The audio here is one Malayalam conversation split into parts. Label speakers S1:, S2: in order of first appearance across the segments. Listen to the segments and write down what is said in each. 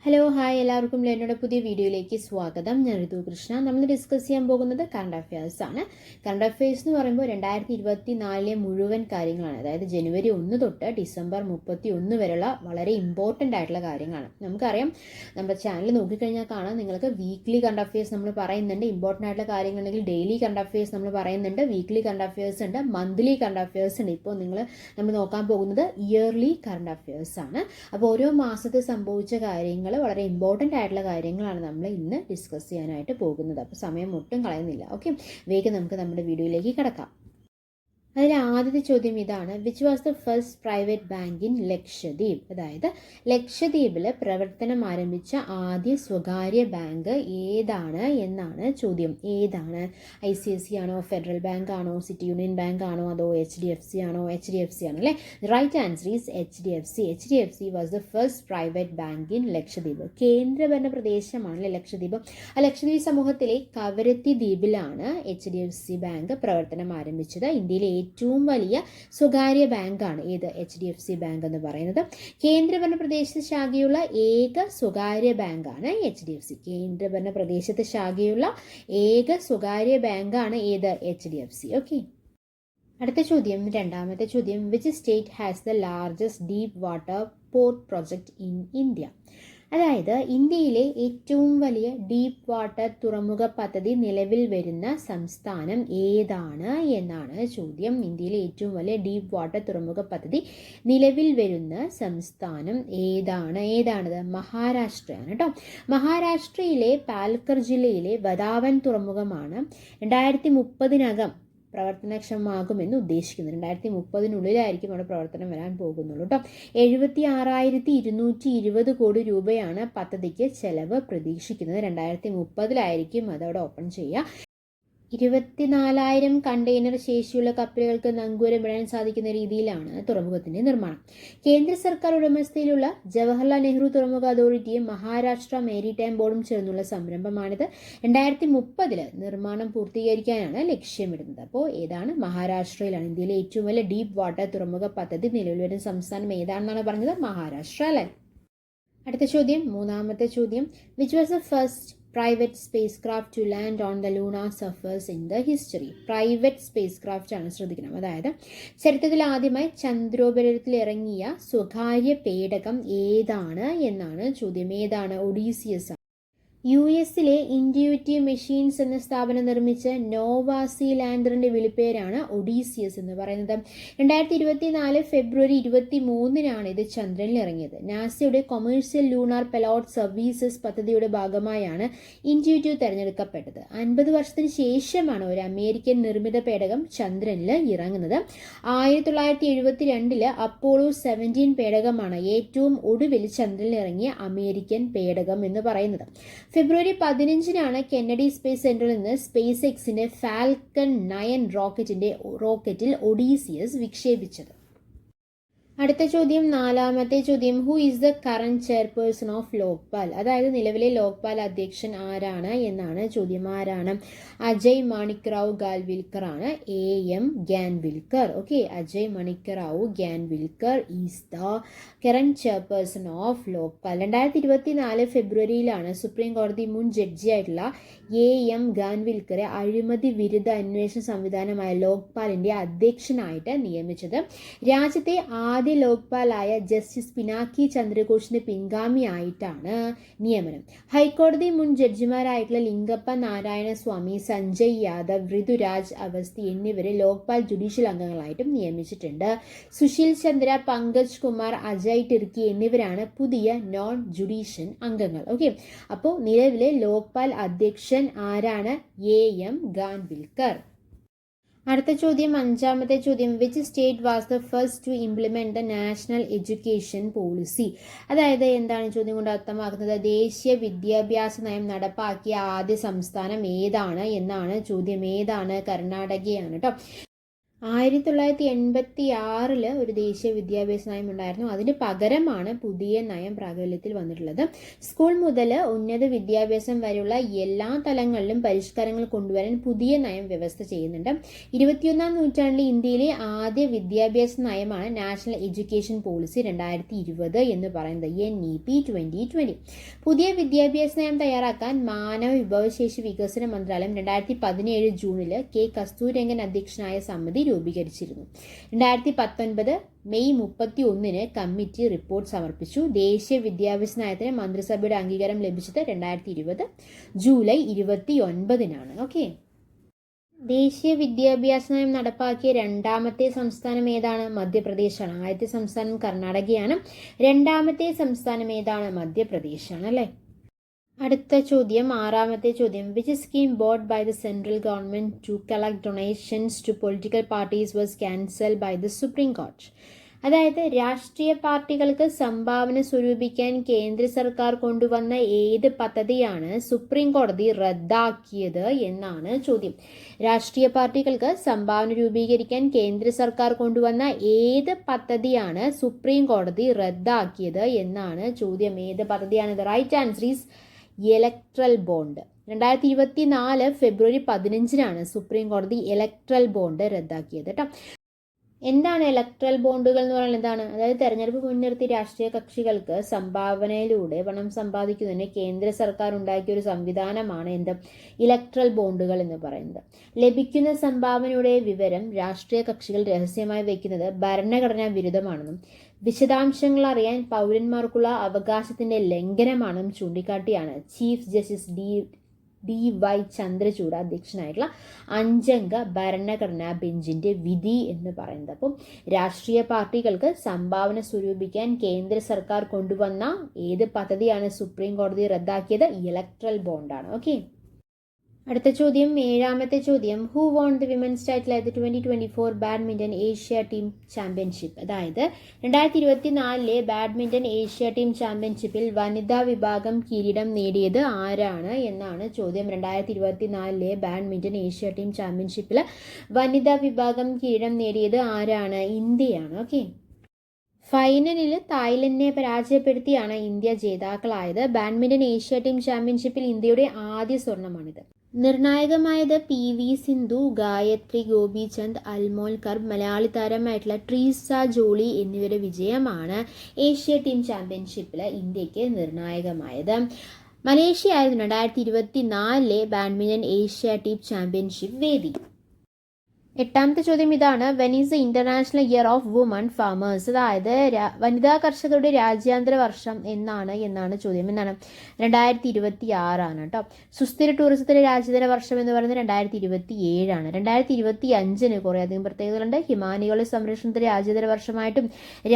S1: ഹലോ ഹായ് എല്ലാവർക്കും ലെന്നോയുടെ പുതിയ വീഡിയോയിലേക്ക് സ്വാഗതം. ഞാൻ ഋതു കൃഷ്ണ. നമ്മൾ ഡിസ്കസ് ചെയ്യാൻ പോകുന്നത് കറണ്ട് അഫയേഴ്സ് ആണ്. കറണ്ട് അഫയേഴ്സ് എന്ന് പറയുമ്പോൾ 2024 മുഴുവൻ കാര്യങ്ങളാണ്. അതായത് ജനുവരി 1 തൊട്ട് ഡിസംബർ 31 വരെയുള്ള വളരെ ഇമ്പോർട്ടൻ്റ് ആയിട്ടുള്ള കാര്യങ്ങളാണ്. നമുക്കറിയാം, നമ്മുടെ ചാനൽ നോക്കിക്കഴിഞ്ഞാൽ കാണാം, നിങ്ങൾക്ക് വീക്ക്ലി കറണ്ട് അഫയേഴ്സ് നമ്മൾ പറയുന്നുണ്ട്. ഇമ്പോർട്ടൻ്റ് ആയിട്ടുള്ള കാര്യങ്ങളുണ്ടെങ്കിൽ ഡെയിലി കറണ്ട് അഫയേഴ്സ് നമ്മൾ പറയുന്നുണ്ട്. വീക്ക്ലി കറണ്ട് അഫയേഴ്സ് ഉണ്ട്, മന്ത്ലി കറണ്ട് അഫയേഴ്സ് ഉണ്ട്. ഇപ്പോൾ നമ്മൾ നോക്കാൻ പോകുന്നത് ഇയർലി കറണ്ട് അഫയേഴ്സ് ആണ്. അപ്പോൾ ഓരോ മാസത്തിൽ സംഭവിച്ച കാര്യങ്ങൾ വളരെ ഇമ്പോർട്ടൻ്റ് ആയിട്ടുള്ള കാര്യങ്ങളാണ് നമ്മൾ ഇന്ന് ഡിസ്കസ് ചെയ്യാനായിട്ട് പോകുന്നത്. അപ്പോൾ സമയം ഒട്ടും കളയുന്നില്ല. ഓക്കെ, വേഗം നമുക്ക് നമ്മുടെ വീഡിയോയിലേക്ക് കിടക്കാം. അതിൽ ആദ്യത്തെ ചോദ്യം ഇതാണ്: which was the first private bank in Lakshadweep? അതായത് ലക്ഷദ്വീപിൽ പ്രവർത്തനം ആരംഭിച്ച ആദ്യ സ്വകാര്യ ബാങ്ക് ഏതാണ് എന്നാണ് ചോദ്യം. ഏതാണ്? ICICI ആണോ, ഫെഡറൽ ബാങ്ക് ആണോ, സിറ്റി യൂണിയൻ ബാങ്ക് ആണോ, അതോ HDFC ആണോ? HDFC ആണ് അല്ലേ. Right answer is HDFC. HDFC was the first private bank in Lakshadweep. കേന്ദ്രഭരണ പ്രദേശമാണല്ലേ ലക്ഷദ്വീപ്. ആ ലക്ഷദ്വീപ് സമൂഹത്തിലെ കവരത്തി ദ്വീപിലാണ് HDFC ബാങ്ക് പ്രവർത്തനം ആരംഭിച്ചത്. ഇന്ത്യയിലെ ഏറ്റവും വലിയ സ്വകാര്യ ബാങ്കാണ് ഏത്? HDFC ബാങ്ക് എന്ന് പറയുന്നത്. കേന്ദ്രഭരണ പ്രദേശത്ത് ശാഖയുള്ള ഏക സ്വകാര്യ ബാങ്കാണ് HDFC. കേന്ദ്രഭരണ പ്രദേശത്ത് ശാഖയുള്ള ഏക സ്വകാര്യ ബാങ്കാണ് ഏത്? HDFC. ഓക്കെ, അടുത്ത ചോദ്യം, രണ്ടാമത്തെ ചോദ്യം: which state has the largest deep water port project in India? അതായത് ഇന്ത്യയിലെ ഏറ്റവും വലിയ ഡീപ്പ് വാട്ടർ തുറമുഖ പദ്ധതി നിലവിൽ വരുന്ന സംസ്ഥാനം ഏതാണ് എന്നാണ് ചോദ്യം. ഇന്ത്യയിലെ ഏറ്റവും വലിയ ഡീപ്പ് വാട്ടർ തുറമുഖ പദ്ധതി നിലവിൽ വരുന്ന സംസ്ഥാനം ഏതാണത്? മഹാരാഷ്ട്രയാണ് കേട്ടോ. മഹാരാഷ്ട്രയിലെ പാൽക്കർ ജില്ലയിലെ വദാവൻ തുറമുഖമാണ് 2030 പ്രവർത്തനക്ഷമമാകുമെന്ന് ഉദ്ദേശിക്കുന്നത്. 2030 അവിടെ പ്രവർത്തനം വരാൻ പോകുന്നുള്ളൂ കേട്ടോ. 76,220 കോടി രൂപയാണ് പദ്ധതിക്ക് ചെലവ് പ്രതീക്ഷിക്കുന്നത്. 2030 അതവിടെ ഓപ്പൺ ചെയ്യുക. 24,000 കണ്ടെയ്നർ ശേഷിയുള്ള കപ്പലുകൾക്ക് നങ്കൂരമിടാൻ സാധിക്കുന്ന രീതിയിലാണ് തുറമുഖത്തിന്റെ നിർമ്മാണം. കേന്ദ്ര സർക്കാർ ഉടമസ്ഥയിലുള്ള ജവഹർലാൽ നെഹ്റു തുറമുഖ അതോറിറ്റിയും മഹാരാഷ്ട്ര മേരിടൈം ബോർഡും ചേർന്നുള്ള സംരംഭമാണിത്. 2030 നിർമ്മാണം പൂർത്തീകരിക്കാനാണ് ലക്ഷ്യമിടുന്നത്. അപ്പോൾ ഏതാണ്? മഹാരാഷ്ട്രയിലാണ്. ഇന്ത്യയിലെ ഏറ്റവും വലിയ ഡീപ്പ് വാട്ടർ തുറമുഖ പദ്ധതി നിലവിൽ വരുന്ന സംസ്ഥാനം ഏതാണെന്നാണ് പറഞ്ഞത്? മഹാരാഷ്ട്ര അല്ലേ. അടുത്ത ചോദ്യം, മൂന്നാമത്തെ ചോദ്യം: which was the first private spacecraft to land on the lunar surface in the history? Private space craft ആണ്, ശ്രദ്ധിക്കണം. അതായത് ചരിത്രത്തിൽ ആദ്യമായി ചന്ദ്രോപരിതലത്തിൽ ഇറങ്ങിയ സ്വകാര്യ പേടകം ഏതാണ് എന്നാണ് ചോദ്യം. ഏതാണ്? ഒഡീസിയസ്. US-ലെ ഇൻറ്റ്യൂറ്റീവ് മെഷീൻസ് എന്ന സ്ഥാപനം നിർമ്മിച്ച നോവാസി ലാൻഡറിന്റെ വിളിപ്പേരാണ് ഒഡീസിയസ് എന്ന് പറയുന്നത്. 2024 ഫെബ്രുവരി 23 ഇത് ചന്ദ്രനിൽ ഇറങ്ങിയത്. നാസയുടെ കൊമേഴ്സ്യൽ ലൂണാർ പെലോട്ട് സർവീസസ് പദ്ധതിയുടെ ഭാഗമായാണ് ഇൻറ്റ്യൂറ്റീവ് തിരഞ്ഞെടുക്കപ്പെട്ടത്. 50 വർഷത്തിന് ശേഷമാണ് ഒരു അമേരിക്കൻ നിർമ്മിത പേടകം ചന്ദ്രനിൽ ഇറങ്ങുന്നത്. 1972 അപ്പോളോ 17 പേടകമാണ് ഏറ്റവും ഒടുവിൽ ചന്ദ്രനിൽ ഇറങ്ങിയ അമേരിക്കൻ പേടകം എന്ന് പറയുന്നത്. ഫെബ്രുവരി 15 കെന്നഡി സ്പേസ് സെന്ററിൽ നിന്ന് സ്പേസ് എക്സിന്റെ ഫാൽക്കൺ 9 റോക്കറ്റിൽ ഒഡീസിയസ് വിക്ഷേപിച്ചത്. അടുത്ത ചോദ്യം, നാലാമത്തെ ചോദ്യം: who is the current chairperson of Lokpal? അതായത് നിലവിലെ ലോക്പാൽ അധ്യക്ഷൻ ആരാണ് എന്നാണ് ചോദ്യം. ആരാണ്? അജയ് മാണിക്റാവു ഗാൻവിൽക്കർ ആണ്. AM Khanwilkar. Okay, Ajay Manikrao Khanwilkar is the current chairperson of Lokpal. 2024 ഫെബ്രുവരിയിലാണ് സുപ്രീം കോടതി മുൻ ജഡ്ജിയായിട്ടുള്ള AM ഗാൻവിൽക്കറെ അഴിമതി വിരുദ്ധ അന്വേഷണ സംവിധാനമായ ലോക്പാലിന്റെ അധ്യക്ഷനായിട്ട് നിയമിച്ചത്. രാജ്യത്തെ ആദ്യ ലോക്പാലായ ജസ്റ്റിസ് പിനാക്കി ചന്ദ്രഘോഷിന്റെ പിൻഗാമിയായിട്ടാണ് നിയമനം. ഹൈക്കോടതി മുൻ ജഡ്ജിമാരായിട്ടുള്ള ലിംഗപ്പ നാരായണ സ്വാമി, സഞ്ജയ് യാദവ്, ഋതുരാജ് അവസ്ഥി എന്നിവരെ ലോക്പാൽ ജുഡീഷ്യൽ അംഗങ്ങളായിട്ടും നിയമിച്ചിട്ടുണ്ട്. സുശീൽ ചന്ദ്ര, പങ്കജ് കുമാർ, അജയ് ടിർക്കി എന്നിവരാണ് പുതിയ നോൺ ജുഡീഷ്യൽ അംഗങ്ങൾ. ഓക്കെ, അപ്പോൾ നിലവിലെ ലോക്പാൽ അധ്യക്ഷൻ ആരാണ്? AM ഗാൻവിൽക്കർ. അടുത്ത ചോദ്യം, അഞ്ചാമത്തെ ചോദ്യം: which state was the first to implement the national education policy? അതായത് എന്താണ് ചോദ്യം കൊണ്ട് അർത്ഥമാക്കുന്നത്? ദേശീയ വിദ്യാഭ്യാസ നയം നടപ്പാക്കിയ ആദ്യ സംസ്ഥാനം ഏതാണ് എന്നാണ് ചോദ്യം. ഏതാണ്? കർണാടകയാണ് കേട്ടോ. 1986 ഒരു ദേശീയ വിദ്യാഭ്യാസ നയം ഉണ്ടായിരുന്നു. അതിന് പകരമാണ് പുതിയ നയം പ്രാബല്യത്തിൽ വന്നിട്ടുള്ളത്. സ്കൂൾ മുതൽ ഉന്നത വിദ്യാഭ്യാസം വരെയുള്ള എല്ലാ തലങ്ങളിലും പരിഷ്കാരങ്ങൾ കൊണ്ടുവരാൻ പുതിയ നയം വ്യവസ്ഥ ചെയ്യുന്നുണ്ട്. 21ാം നൂറ്റാണ്ടിലെ ഇന്ത്യയിലെ ആദ്യ വിദ്യാഭ്യാസ നയമാണ് നാഷണൽ എഡ്യൂക്കേഷൻ പോളിസി 2020 എന്ന് പറയുന്നത്, NEP 2020. പുതിയ വിദ്യാഭ്യാസ നയം തയ്യാറാക്കാൻ മാനവ വിഭവശേഷി വികസന മന്ത്രാലയം 2017 ജൂണിൽ K. കസ്തൂരിരംഗൻ അധ്യക്ഷനായ സമിതി രൂപീകരിച്ചിരുന്നു. 2019 മെയ് 31 കമ്മിറ്റി റിപ്പോർട്ട് സമർപ്പിച്ചു. ദേശീയ വിദ്യാഭ്യാസ നയത്തിന് മന്ത്രിസഭയുടെ അംഗീകാരം ലഭിച്ചത് 2020 ജൂലൈ 29. ഓക്കെ, ദേശീയ വിദ്യാഭ്യാസ നയം നടപ്പാക്കിയ രണ്ടാമത്തെ സംസ്ഥാനം ഏതാണ്? മധ്യപ്രദേശാണ്. ആദ്യത്തെ സംസ്ഥാനം കർണാടകയാണ്, രണ്ടാമത്തെ സംസ്ഥാനം ഏതാണ്? മധ്യപ്രദേശാണ് അല്ലേ. അടുത്ത ചോദ്യം, ആറാമത്തെ ചോദ്യം. Which scheme brought by the central government to collect donations to political parties was cancel by the supreme court? അതായത് രാഷ്ട്രീയ പാർട്ടികൾക്ക് സംഭാവന സ്വരൂപിക്കാൻ കേന്ദ്ര സർക്കാർ കൊണ്ടുവന്ന ഏത് പദ്ധതിയാണ് സുപ്രീം കോടതി റദ്ദാക്കിയത് എന്നാണ് ചോദ്യം. രാഷ്ട്രീയ പാർട്ടികൾക്ക് സംഭാവന രൂപീകരിക്കാൻ കേന്ദ്ര സർക്കാർ കൊണ്ടുവന്ന ഏത് പദ്ധതിയാണ് സുപ്രീം കോടതി റദ്ദാക്കിയത് എന്നാണ് ചോദ്യം. ഏത് പദ്ധതിയാണ്? The right answer is electoral bond. 2024 February 15 supreme കോടതി ഇലക്ട്രൽ ബോണ്ട് റദ്ദാക്കിയത് കേട്ടോ. എന്താണ് ഇലക്ട്രൽ ബോണ്ടുകൾ എന്ന് പറയുന്നത്? എന്താണ്? അതായത് തെരഞ്ഞെടുപ്പ് മുൻനിർത്തി രാഷ്ട്രീയ കക്ഷികൾക്ക് സംഭാവനയിലൂടെ പണം സമ്പാദിക്കുന്നതിന് കേന്ദ്ര സർക്കാർ ഉണ്ടാക്കിയ ഒരു സംവിധാനമാണ് എന്ത്? ഇലക്ട്രൽ ബോണ്ടുകൾ എന്ന് പറയുന്നത്. ലഭിക്കുന്ന സംഭാവനയുടെ വിവരം രാഷ്ട്രീയ കക്ഷികൾ രഹസ്യമായി വയ്ക്കുന്നത് ഭരണഘടനാ വിരുദ്ധമാണെന്നും വിശദാംശങ്ങൾ അറിയാൻ പൗരന്മാർക്കുള്ള അവകാശത്തിന്റെ ലംഘനമാണെന്നും ചൂണ്ടിക്കാട്ടിയാണ് ചീഫ് ജസ്റ്റിസ് DY ചന്ദ്രചൂഡ് അധ്യക്ഷനായിട്ടുള്ള 5-അംഗ ഭരണഘടനാ ബെഞ്ചിന്റെ വിധി എന്ന് പറയുന്നത്. അപ്പം രാഷ്ട്രീയ പാർട്ടികൾക്ക് സംഭാവന സ്വരൂപിക്കാൻ കേന്ദ്ര സർക്കാർ കൊണ്ടുവന്ന ഏത് പദ്ധതിയാണ് സുപ്രീം കോടതി റദ്ദാക്കിയത്? ഇലക്ട്രൽ ബോണ്ടാണ്. ഓക്കെ, അടുത്ത ചോദ്യം, ഏഴാമത്തെ ചോദ്യം. Who von the women's title at 2024 badminton Asia team championship? അതായത് 2024 ബാഡ്മിന്റൺ ഏഷ്യ ടീം ചാമ്പ്യൻഷിപ്പിൽ വനിതാ വിഭാഗം കിരീടം നേടിയത് ആരാണ് എന്നാണ് ചോദ്യം. 2024 ബാഡ്മിന്റൺ ഏഷ്യ ടീം ചാമ്പ്യൻഷിപ്പിൽ വനിതാ വിഭാഗം കിരീടം നേടിയത് ആരാണ്? ഇന്ത്യയാണ്. ഓക്കെ, ഫൈനലിൽ തായ്ലൻഡിനെ പരാജയപ്പെടുത്തിയാണ് ഇന്ത്യ ജേതാക്കളായത്. ബാഡ്മിന്റൺ ഏഷ്യ ടീം ചാമ്പ്യൻഷിപ്പിൽ ഇന്ത്യയുടെ ആദ്യ സ്വർണ്ണമാണിത്. നിർണായകമായത് PV സിന്ധു, ഗായത്രി ഗോപിചന്ദ്, അൽമോൽ കർബ്, മലയാളി താരമായിട്ടുള്ള ട്രീസ ജോളി എന്നിവരുടെ വിജയമാണ് ഏഷ്യ ടീം ചാമ്പ്യൻഷിപ്പിൽ ഇന്ത്യക്ക് നിർണായകമായത്. മലേഷ്യ ആയിരുന്നു 2024 ബാഡ്മിന്റൺ ഏഷ്യ ടീം ചാമ്പ്യൻഷിപ്പ് വേദി. എട്ടാമത്തെ ചോദ്യം ഇതാണ്. When is the international year of woman farmers? അതായത് വനിതാ കർഷകരുടെ രാജ്യാന്തര വർഷം എന്നാണ് ചോദ്യം. എന്താണ്? 2026 കേട്ടോ. സുസ്ഥിര ടൂറിസത്തിലെ രാജ്യാന്തര വർഷം എന്ന് പറയുന്നത് 2027. 2025 കുറേയധികം പ്രത്യേകതകളുണ്ട്. ഹിമാനികളുടെ സംരക്ഷണത്തിന്റെ രാജ്യാന്തര വർഷമായിട്ടും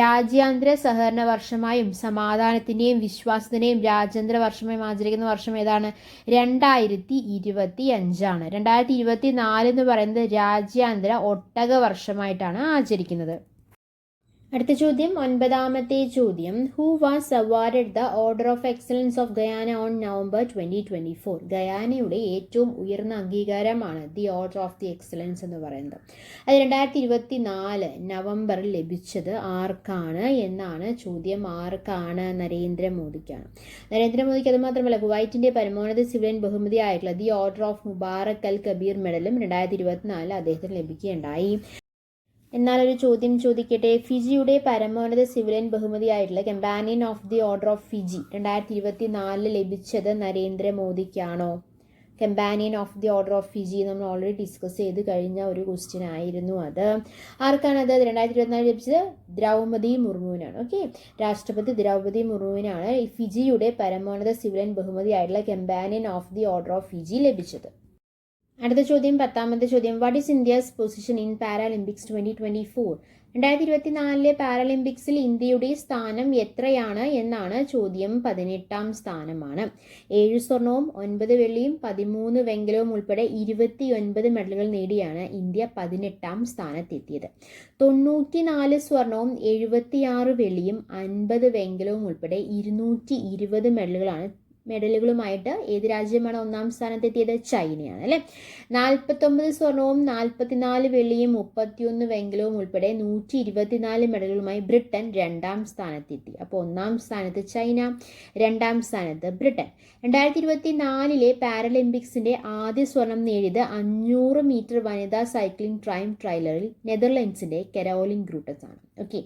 S1: രാജ്യാന്തര സഹകരണ വർഷമായും സമാധാനത്തിന്റെയും വിശ്വാസത്തിന്റെയും രാജ്യാന്തര വർഷമായും ആചരിക്കുന്ന വർഷം ഏതാണ്? 2025. 2024 എന്ന് പറയുന്നത് രാജ്യാന്തര ഒട്ടക വർഷമായിട്ടാണ് ആചരിക്കുന്നത്. അടുത്ത ചോദ്യം, ഒൻപതാമത്തെ ചോദ്യം. Who was awarded the order of excellence of Guyana on November 2024? ഗയാനയുടെ ഏറ്റവും ഉയർന്ന അംഗീകാരമാണ് the order of the excellence എന്ന് പറയുന്നത്. അത് 2024 നവംബറിൽ ലഭിച്ചത് ആർക്കാണ് എന്നാണ് ചോദ്യം. ആർക്കാണ്? നരേന്ദ്രമോദിക്കാണ്. നരേന്ദ്രമോദിക്ക് അത് മാത്രമല്ല, കുവൈറ്റിന്റെ പരമോന്നത സിവിലിയൻ ബഹുമതി ആയിട്ടുള്ള the order of Mubarak Al Kabeer മെഡലും 2024 അദ്ദേഹത്തിന് ലഭിക്കുകയുണ്ടായി. എന്നാൽ ഒരു ചോദ്യം ചോദിക്കട്ടെ. ഫിജിയുടെ പരമോന്നത സിവിലിയൻ ബഹുമതിയായിട്ടുള്ള companion of the order of Fiji 2024 ലഭിച്ചത് നരേന്ദ്രമോദിക്കാണോ? Companion of the order of Fiji നമ്മൾ ഓൾറെഡി ഡിസ്കസ് ചെയ്ത് കഴിഞ്ഞ ഒരു ക്വസ്റ്റ്യൻ ആയിരുന്നു അത്. ആർക്കാണത്? 2024 ലഭിച്ചത് ദ്രൗപദി മുർമുവിനാണ്. ഓക്കെ, രാഷ്ട്രപതി ദ്രൗപദി മുർമുവിനാണ് ഫിജിയുടെ പരമോന്നത സിവിലിയൻ ബഹുമതിയായിട്ടുള്ള companion of the order of Fiji ലഭിച്ചത്. അടുത്ത ചോദ്യം, പത്താമത്തെ ചോദ്യം. What is India's position in Paralympics 2024? 2024 പാരാലിമ്പിക്സിൽ ഇന്ത്യയുടെ സ്ഥാനം എത്രയാണ് എന്നാണ് ചോദ്യം. 18ാം സ്ഥാനമാണ്. 7 സ്വർണവും 9 വെള്ളിയും 13 വെങ്കലവും ഉൾപ്പെടെ 29 മെഡലുകൾ നേടിയാണ് ഇന്ത്യ 18ാം സ്ഥാനത്തെത്തിയത്. 94 സ്വർണവും 76 വെള്ളിയും 50 വെങ്കലവും ഉൾപ്പെടെ 220 മെഡലുകളാണ് മെഡലുകളുമായിട്ട് ഏത് രാജ്യമാണ് ഒന്നാം സ്ഥാനത്തെത്തിയത്? ചൈനയാണ് അല്ലേ. 49 സ്വർണവും 44 വെള്ളിയും 31 വെങ്കലവും ഉൾപ്പെടെ 124 മെഡലുകളുമായി ബ്രിട്ടൻ 2ാം സ്ഥാനത്തെത്തി. അപ്പോൾ 1ാം സ്ഥാനത്ത് ചൈന, 2ാം സ്ഥാനത്ത് ബ്രിട്ടൻ. 2024 പാരലിമ്പിക്സിന്റെ ആദ്യ സ്വർണം നേടിയത് 500 മീറ്റർ വനിതാ സൈക്ലിംഗ് ടൈം ട്രയലറിൽ നെതർലൻഡ്സിന്റെ കരോലിൻ ഗ്രൂട്ടസ് ആണ്. ഓക്കെ,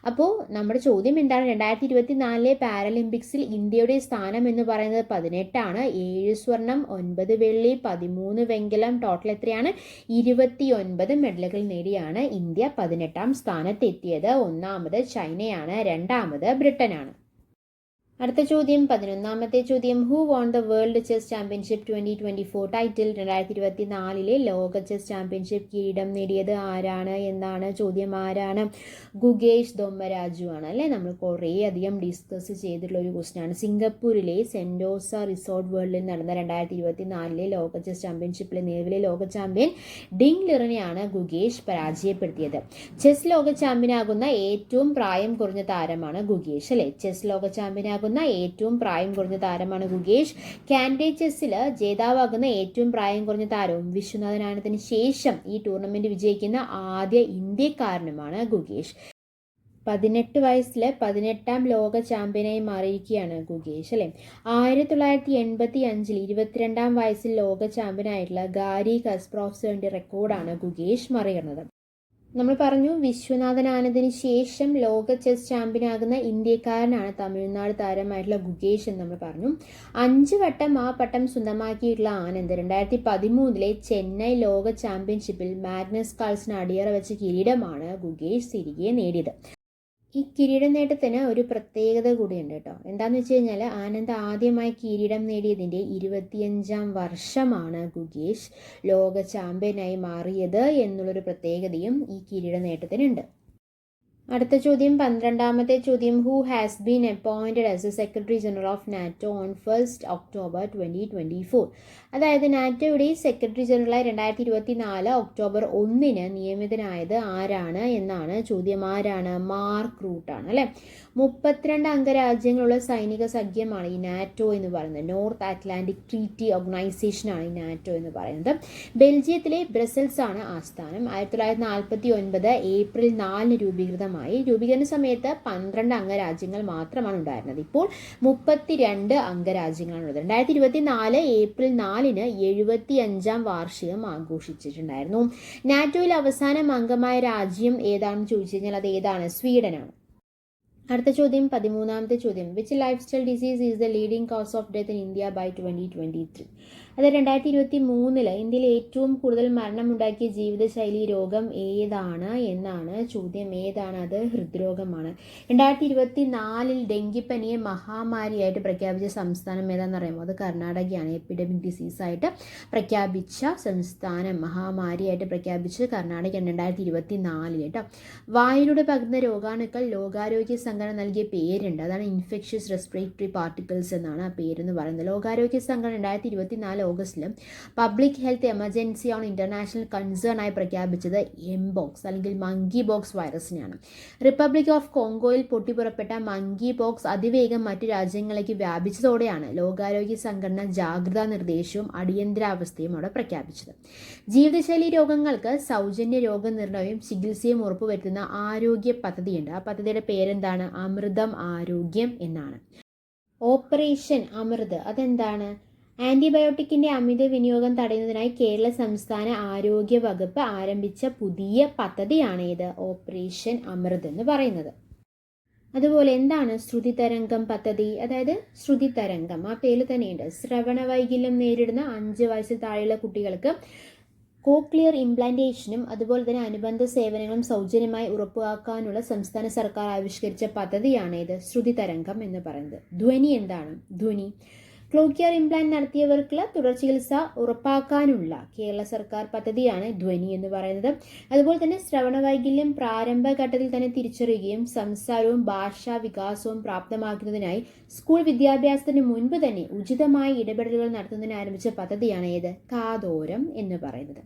S1: അപ്പോൾ നമ്മുടെ ചോദ്യം എന്താണ്? 2024 പാരലിമ്പിക്സിൽ ഇന്ത്യയുടെ സ്ഥാനം എന്ന് പറയുന്നത് 18ആണ്. 7 സ്വർണം, 9 വെള്ളി, 13 വെങ്കലം, ടോട്ടൽ എത്രയാണ്? 29 മെഡലുകൾ നേടിയാണ് ഇന്ത്യ 18ാം സ്ഥാനത്തെത്തിയത്. 1ാമത് ചൈനയാണ്, 2ാമത് ബ്രിട്ടനാണ്. അടുത്ത ചോദ്യം 11ാമത്തെ ചോദ്യം. Who won the world chess championship 2024 title? 2024 ലോക ചെസ് ചാമ്പ്യൻഷിപ്പ് കിരീടം നേടിയത് ആരാണ് എന്നാണ് ചോദ്യം. ആരാണ്? ഗുകേഷ് ദൊമ്മരാജു ആണ് അല്ലേ. നമ്മൾ കുറേ അധികം ഡിസ്കസ് ചെയ്തിട്ടുള്ള ഒരു ക്വസ്റ്റ്യൻ ആണ്. സിംഗപ്പൂരിലെ സെൻഡോസ റിസോർട്ട് വേൾഡിൽ നടന്ന 2024 ലോക ചെസ് ചാമ്പ്യൻഷിപ്പിലെ നിലവിലെ ലോക ചാമ്പ്യൻ ഡിങ് ലിറനെയാണ് ഗുകേഷ് പരാജയപ്പെടുത്തിയത്. ചെസ് ലോക ചാമ്പ്യനാകുന്ന ഏറ്റവും പ്രായം കുറഞ്ഞ താരമാണ് ഗുകേഷ് അല്ലേ. ചെസ് ലോക ചാമ്പ്യനാകുന്ന ഏറ്റവും പ്രായം കുറഞ്ഞ താരമാണ് ഗുകേഷ്. കാൻഡിഡേറ്റ് ചെസ്സിൽ ജേതാവാകുന്ന ഏറ്റവും പ്രായം കുറഞ്ഞ താരവും വിശ്വനാഥൻ ആനന്ദിന് ശേഷം ഈ ടൂർണമെന്റ് വിജയിക്കുന്ന ആദ്യ ഇന്ത്യക്കാരനുമാണ് ഗുകേഷ്. 18 വയസ്സിൽ 18ാം ലോക ചാമ്പ്യനായി മാറിയിരിക്കുകയാണ് ഗുകേഷ് അല്ലേ. 1985 22ാം വയസ്സിൽ ലോക ചാമ്പ്യനായിട്ടുള്ള ഗാരി കസ്പ്രോഫ്സിന്റെ റെക്കോർഡാണ് ഗുകേഷ് മറികടന്നത്. നമ്മൾ പറഞ്ഞു വിശ്വനാഥൻ ആനന്ദിന് ശേഷം ലോക ചെസ് ചാമ്പ്യനാകുന്ന ഇന്ത്യക്കാരനാണ് തമിഴ്നാട് താരമായിട്ടുള്ള ഗുകേഷ് എന്ന് നമ്മൾ പറഞ്ഞു. 5 വട്ടം ആ പട്ടം സ്വന്തമാക്കിയിട്ടുള്ള ആനന്ദ് 2013 ചെന്നൈ ലോക ചാമ്പ്യൻഷിപ്പിൽ മാഗ്നസ് കാൾസന് അടിയറ വെച്ച കിരീടമാണ് ഗുകേഷ് തിരികെ നേടിയത്. ഈ കിരീട നേട്ടത്തിന് ഒരു പ്രത്യേകത കൂടിയുണ്ട് കേട്ടോ. എന്താണെന്ന് വെച്ച് കഴിഞ്ഞാൽ ആനന്ദ് ആദ്യമായി കിരീടം നേടിയതിൻ്റെ 25ാം വർഷമാണ് ഗുകേഷ് ലോക ചാമ്പ്യനായി മാറിയത് എന്നുള്ളൊരു പ്രത്യേകതയും ഈ കിരീട നേട്ടത്തിനുണ്ട്. അടുത്ത ചോദ്യം 12ാമത്തെ ചോദ്യം. Who has been appointed as A secretary general of NATO on 1 October 2024? അതായത് നാറ്റോയുടെ സെക്രട്ടറി ജനറലായി 2024 ഒക്ടോബർ 1 നിയമിതനായത് ആരാണ് എന്നാണ് ചോദ്യം. ആരാണ്? മാർക്ക് റൂട്ടാണ് അല്ലേ. 32 അംഗരാജ്യങ്ങളുള്ള സൈനിക സഖ്യമാണ് ഈ നാറ്റോ എന്ന് പറയുന്നത്. നോർത്ത് അറ്റ്ലാന്റിക് ട്രീറ്റി ഓർഗനൈസേഷനാണ് ഈ നാറ്റോ എന്ന് പറയുന്നത്. ബെൽജിയത്തിലെ ബ്രസൽസ് ആണ് ആസ്ഥാനം. 1949 ഏപ്രിൽ 4 രൂപീകൃതമായി. രൂപീകരണ സമയത്ത് 12 അംഗരാജ്യങ്ങൾ മാത്രമാണ് ഉണ്ടായിരുന്നത്. ഇപ്പോൾ 32 അംഗരാജ്യങ്ങളാണുള്ളത്. 2024 ഏപ്രിൽ 4 75ാം വാർഷികം ആഘോഷിച്ചിട്ടുണ്ടായിരുന്നു. നാറ്റോയിൽ അവസാനം അംഗമായ രാജ്യം ഏതാണെന്ന് ചോദിച്ചു കഴിഞ്ഞാൽ അത് ഏതാണ്? സ്വീഡനാണ്. അടുത്ത ചോദ്യം 13ാമത്തെ ചോദ്യം. Which lifestyle disease is the leading cause of death in India by 2023? അത് 2023 ഇന്ത്യയിൽ ഏറ്റവും കൂടുതൽ മരണമുണ്ടാക്കിയ ജീവിതശൈലി രോഗം ഏതാണ് എന്നാണ് ചോദ്യം. ഏതാണ് അത്? ഹൃദ്രോഗമാണ്. 2024 ഡെങ്കിപ്പനിയെ മഹാമാരിയായിട്ട് പ്രഖ്യാപിച്ച സംസ്ഥാനം ഏതാണെന്ന് അറിയാമോ? അത് കർണാടകയാണ്. എപ്പിഡമിക് ഡിസീസായിട്ട് പ്രഖ്യാപിച്ച സംസ്ഥാനം, മഹാമാരിയായിട്ട് പ്രഖ്യാപിച്ചത് കർണാടകയാണ് 2024 കേട്ടോ. വായുവിലൂടെ പകരുന്ന രോഗാണുക്കൾ ലോകാരോഗ്യ സംഘടന നൽകിയ പേരുണ്ട്. അതാണ് ഇൻഫെക്ഷ്യസ് റെസ്പിറേറ്ററി പാർട്ടിക്കിൾസ് എന്നാണ് ആ പേരെന്ന് പറയുന്നത്. ലോകാരോഗ്യ സംഘടന 2024 ഓഗസ്റ്റിൽ public health emergency on international concern ആയി പ്രഖ്യാപിച്ചത് എംബോക്സ് അല്ലെങ്കിൽ മങ്കി ബോക്സ് വൈറസിനെയാണ്. റിപ്പബ്ലിക് ഓഫ് കോങ്കോയിൽ പൊട്ടിപ്പുറപ്പെട്ട മങ്കി ബോക്സ് അതിവേഗം മറ്റു രാജ്യങ്ങളിലേക്ക് വ്യാപിച്ചതോടെയാണ് ലോകാരോഗ്യ സംഘടന ജാഗ്രതാ നിർദ്ദേശവും അടിയന്തരാവസ്ഥയും അവിടെ പ്രഖ്യാപിച്ചത്. ജീവിതശൈലി രോഗങ്ങൾക്ക് സൗജന്യ രോഗനിർണയവും ചികിത്സയും ഉറപ്പുവരുത്തുന്ന ആരോഗ്യ പദ്ധതിയുണ്ട്. ആ പദ്ധതിയുടെ പേരെന്താണ്? അമൃതം ആരോഗ്യം എന്നാണ്. ഓപ്പറേഷൻ അമൃത് അതെന്താണ്? ആന്റിബയോട്ടിക്കിന്റെ അമിത വിനിയോഗം തടയുന്നതിനായി കേരള സംസ്ഥാന ആരോഗ്യ വകുപ്പ് ആരംഭിച്ച പുതിയ പദ്ധതിയാണ് ഇത് ഓപ്പറേഷൻ അമൃത് എന്ന് പറയുന്നത്. അതുപോലെ എന്താണ് ശ്രുതി തരംഗം പദ്ധതി? അതായത് ശ്രുതി തരംഗം ആ പേരിൽ തന്നെയുണ്ട്. ശ്രവണ വൈകല്യം നേരിടുന്ന 5 വയസ്സിൽ താഴെയുള്ള കുട്ടികൾക്ക് കോക്ലിയർ ഇംപ്ലാന്റേഷനും അതുപോലെ തന്നെ അനുബന്ധ സേവനങ്ങളും സൗജന്യമായി ഉറപ്പാക്കാനുള്ള സംസ്ഥാന സർക്കാർ ആവിഷ്കരിച്ച പദ്ധതിയാണ് ഇത് ശ്രുതി തരംഗം എന്ന് പറയുന്നത്. ധ്വനി എന്താണ്? ധ്വനി കോക്ലിയർ ഇംപ്ലാന്റ് നടത്തിയവർക്കുള്ള തുടർ ചികിത്സ ഉറപ്പാക്കാനുള്ള കേരള സർക്കാർ പദ്ധതിയാണ് ധ്വനി എന്ന് പറയുന്നത്. അതുപോലെ തന്നെ ശ്രവണ വൈകല്യം പ്രാരംഭഘട്ടത്തിൽ തന്നെ തിരിച്ചറിയുകയും സംസാരവും ഭാഷാ വികാസവും പ്രാപ്തമാക്കുന്നതിനായി സ്കൂൾ വിദ്യാഭ്യാസത്തിന് മുൻപ് തന്നെ ഉചിതമായ ഇടപെടലുകൾ നടത്തുന്നതിന് ആരംഭിച്ച പദ്ധതിയാണ് ഏത്? കാതോരം എന്ന് പറയുന്നത്.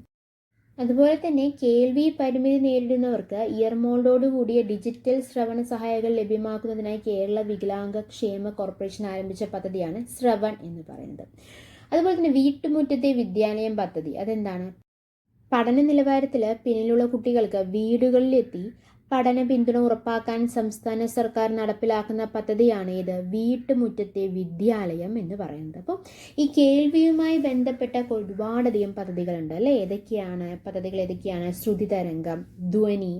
S1: അതുപോലെ തന്നെ കേൾവി പരിമിതി നേരിടുന്നവർക്ക് ഇയർ മോൾഡോട് കൂടിയ ഡിജിറ്റൽ ശ്രവണ സഹായികൾ ലഭ്യമാക്കുന്നതിനായി കേരള വികലാംഗ ക്ഷേമ കോർപ്പറേഷൻ ആരംഭിച്ച പദ്ധതിയാണ് ശ്രവൺ എന്ന് പറയുന്നത്. അതുപോലെ തന്നെ വീട്ടുമുറ്റത്തെ വിദ്യാലയം പദ്ധതി, അതെന്താണ്? പഠന നിലവാരത്തിൽ പിന്നിലുള്ള കുട്ടികൾക്ക് വീടുകളിലെത്തി പഠന പിന്തുണ ഉറപ്പാക്കാൻ സംസ്ഥാന സർക്കാർ നടപ്പിലാക്കുന്ന പദ്ധതിയാണ് ഇത് വീട്ടുമുറ്റത്തെ വിദ്യാലയം എന്ന് പറയുന്നത്. അപ്പോൾ ഈ കേൾവിയുമായി ബന്ധപ്പെട്ട ഒരുപാടധികം പദ്ധതികളുണ്ട് അല്ലേ? പദ്ധതികൾ ഏതൊക്കെയാണ്? ശ്രുതി തരംഗം, ധ്വനി,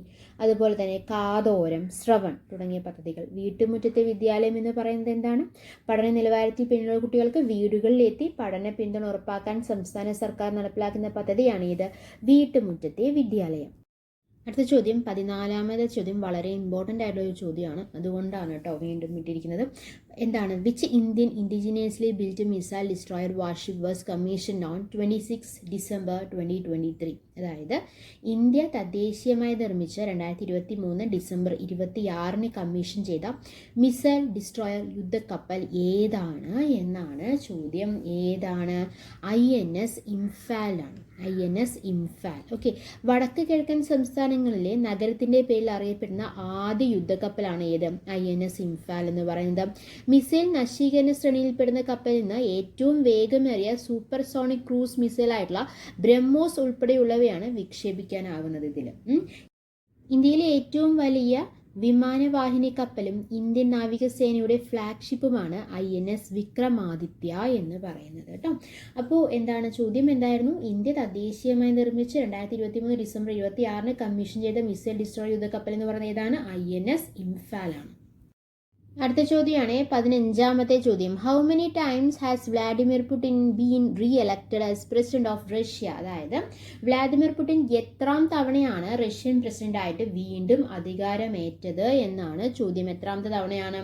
S1: അതുപോലെ തന്നെ കാതോരം, ശ്രവൺ തുടങ്ങിയ പദ്ധതികൾ. വീട്ടുമുറ്റത്തെ വിദ്യാലയം എന്ന് പറയുന്നത് എന്താണ്? പഠന നിലവാരത്തിൽ പിന്നിലുള്ള കുട്ടികൾക്ക് വീടുകളിലെത്തി പഠന പിന്തുണ ഉറപ്പാക്കാൻ സംസ്ഥാന സർക്കാർ നടപ്പിലാക്കുന്ന പദ്ധതിയാണ് ഇത് വീട്ടുമുറ്റത്തെ വിദ്യാലയം. അടുത്ത ചോദ്യം, 14ാമത്തെ ചോദ്യം വളരെ ഇമ്പോർട്ടൻ്റ് ആയിട്ടുള്ള ഒരു ചോദ്യമാണ്, അതുകൊണ്ടാണ് കേട്ടോ വീണ്ടും ഇട്ടിരിക്കുന്നത്. എന്താണ്? Which Indian indigenously built missile destroyer warship was commission on 26 December 2023? അതായത് ഇന്ത്യ തദ്ദേശീയമായി നിർമ്മിച്ച 2023 ഡിസംബർ 26 കമ്മീഷൻ ചെയ്ത മിസൈൽ ഡിസ്ട്രോയർ യുദ്ധക്കപ്പൽ ഏതാണ് എന്നാണ് ചോദ്യം. ഏതാണ്? INS ഇംഫാൽ ആണ്. INS ഇംഫാൽ. ഓക്കെ, വടക്ക് കിഴക്കൻ സംസ്ഥാനങ്ങളിലെ നഗരത്തിൻ്റെ പേരിൽ അറിയപ്പെടുന്ന ആദ്യ യുദ്ധക്കപ്പലാണ് ഏത്? INS ഇംഫാൽ എന്ന് പറയുന്നത്. മിസൈൽ നശീകരണ ശ്രേണിയിൽപ്പെടുന്ന കപ്പലിൽ നിന്ന് ഏറ്റവും വേഗമേറിയ സൂപ്പർസോണിക് ക്രൂസ് മിസൈലായിട്ടുള്ള ബ്രഹ്മോസ് ഉൾപ്പെടെയുള്ളവയാണ് വിക്ഷേപിക്കാനാകുന്നത് ഇതിൽ. ഇന്ത്യയിലെ ഏറ്റവും വലിയ വിമാനവാഹിനി കപ്പലും ഇന്ത്യൻ നാവികസേനയുടെ ഫ്ലാഗ്ഷിപ്പുമാണ് INS വിക്രമാദിത്യ എന്ന് പറയുന്നത് കേട്ടോ. അപ്പോൾ എന്താണ് ചോദ്യം? എന്തായിരുന്നു? ഇന്ത്യ തദ്ദേശീയമായി നിർമ്മിച്ച് 2023 ഡിസംബർ 26 കമ്മീഷൻ ചെയ്ത മിസൈൽ ഡിസ്ട്രോയർ യുദ്ധക്കപ്പൽ എന്ന് പറയുന്നത് ഏതാണ്? INS ഇംഫാൽ ആണ്. അടുത്ത ചോദ്യമാണ് 15ാമത്തെ ചോദ്യം. How many times has Vladimir Putin been re elected as president of Russia? അതായത് വ്ളാഡിമിർ പുടിൻ എത്രാം തവണയാണ് റഷ്യൻ പ്രസിഡന്റ് ആയിട്ട് വീണ്ടും അധികാരമേറ്റത് എന്നാണ് ചോദ്യം. എത്രാമത്തെ തവണയാണ്?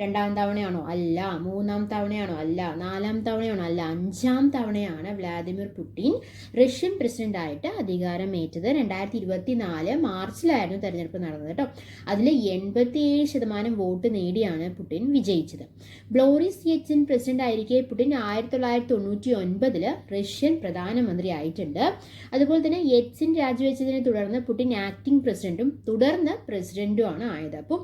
S1: 2ാം തവണയാണോ? അല്ല. 3ാം തവണയാണോ? അല്ല. 4ാം തവണയാണോ? അല്ല. 5ാം തവണയാണ് വ്ളാഡിമിർ പുടിൻ റഷ്യൻ പ്രസിഡന്റ് ആയിട്ട് അധികാരമേറ്റത്. 2024 മാർച്ചിലായിരുന്നു തെരഞ്ഞെടുപ്പ് നടന്നത് കേട്ടോ. അതിൽ 87% വോട്ട് നേടിയാണ് പുടിൻ വിജയിച്ചത്. ബ്ലോറിസ് യെൽറ്റ്സിൻ പ്രസിഡന്റ് ആയിരിക്കെ പുടിൻ 1999 റഷ്യൻ പ്രധാനമന്ത്രി ആയിട്ടുണ്ട്. അതുപോലെ തന്നെ യെൽറ്റ്സിൻ രാജിവെച്ചതിനെ തുടർന്ന് പുടിൻ ആക്ടിംഗ് പ്രസിഡന്റും തുടർന്ന് പ്രസിഡന്റുമാണ് ആയത്. അപ്പോൾ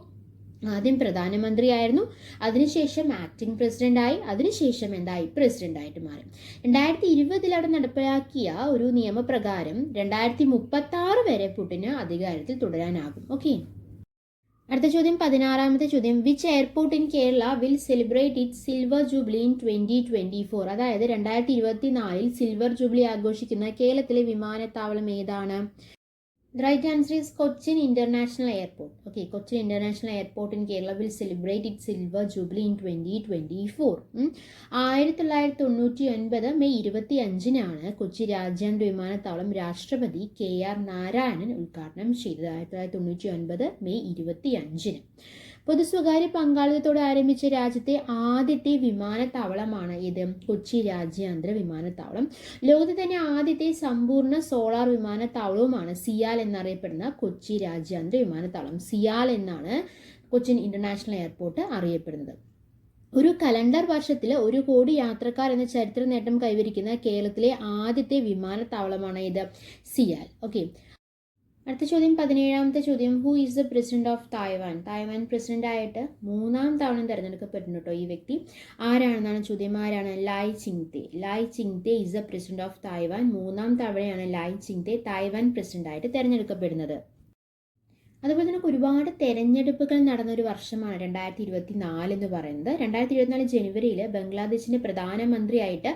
S1: ആദ്യം പ്രധാനമന്ത്രിയായിരുന്നു, അതിനുശേഷം ആക്ടിംഗ് പ്രസിഡന്റായി, അതിനുശേഷം എന്തായി? പ്രസിഡന്റായിട്ട് മാറി. 2020 അവിടെ നടപ്പിലാക്കിയ ഒരു നിയമപ്രകാരം 2036 വരെ പുടിന് അധികാരത്തിൽ തുടരാനാകും. ഓക്കെ, അടുത്ത ചോദ്യം 16ാമത്തെ ചോദ്യം. Which airport in Kerala will celebrate it silver jubilee in 2024? അതായത് 2024 സിൽവർ ജൂബിലി ആഘോഷിക്കുന്ന കേരളത്തിലെ വിമാനത്താവളം ഏതാണ്? Right answer is Cochin International Airport. Okay, Cochin International Airport in Kerala will celebrate it silver jubilee in 2024. 1999 May 25 Kochi രാജ്യാന്തര വിമാനത്താവളം രാഷ്ട്രപതി KR നാരായണൻ ഉദ്ഘാടനം ചെയ്തത്. 1999 മെയ് 25. പൊതു സ്വകാര്യ പങ്കാളിത്തത്തോടെ ആരംഭിച്ച രാജ്യത്തെ ആദ്യത്തെ വിമാനത്താവളമാണ് ഇത് കൊച്ചി രാജ്യാന്തര വിമാനത്താവളം. ലോകത്തെ തന്നെ ആദ്യത്തെ സമ്പൂർണ്ണ സോളാർ വിമാനത്താവളവുമാണ് സിയാൽ എന്നറിയപ്പെടുന്ന കൊച്ചി രാജ്യാന്തര വിമാനത്താവളം. സിയാൽ എന്നാണ് കൊച്ചിൻ ഇന്റർനാഷണൽ എയർപോർട്ട് അറിയപ്പെടുന്നത്. ഒരു കലണ്ടർ വർഷത്തിൽ 1 കോടി യാത്രക്കാർ എന്ന ചരിത്ര നേട്ടം കൈവരിക്കുന്ന കേരളത്തിലെ ആദ്യത്തെ വിമാനത്താവളമാണ് ഇത് സിയാൽ. ഓക്കെ, അടുത്ത ചോദ്യം 17ാമത്തെ ചോദ്യം. Who is the president of Taiwan? Taiwan president ആയിട്ട് 3ാം തവണ തിരഞ്ഞെടുക്കപ്പെടുന്നു കേട്ടോ ഈ വ്യക്തി. ആരാണെന്നാണ് ചോദ്യം. ആരാണ്? Lai Chingte. Lai Chingte is the president of Taiwan. 3ാം തവണയാണ് ലായ് ചിങ്തെ തായ്വാൻ പ്രസിഡന്റ് ആയിട്ട് തിരഞ്ഞെടുക്കപ്പെടുന്നത്. അതുപോലെ തന്നെ ഒരുപാട് തെരഞ്ഞെടുപ്പുകൾ നടന്നൊരു വർഷമാണ് 2024 എന്ന് പറയുന്നത്. 2024 ജനുവരിയിൽ ബംഗ്ലാദേശിന്റെ പ്രധാനമന്ത്രിയായിട്ട്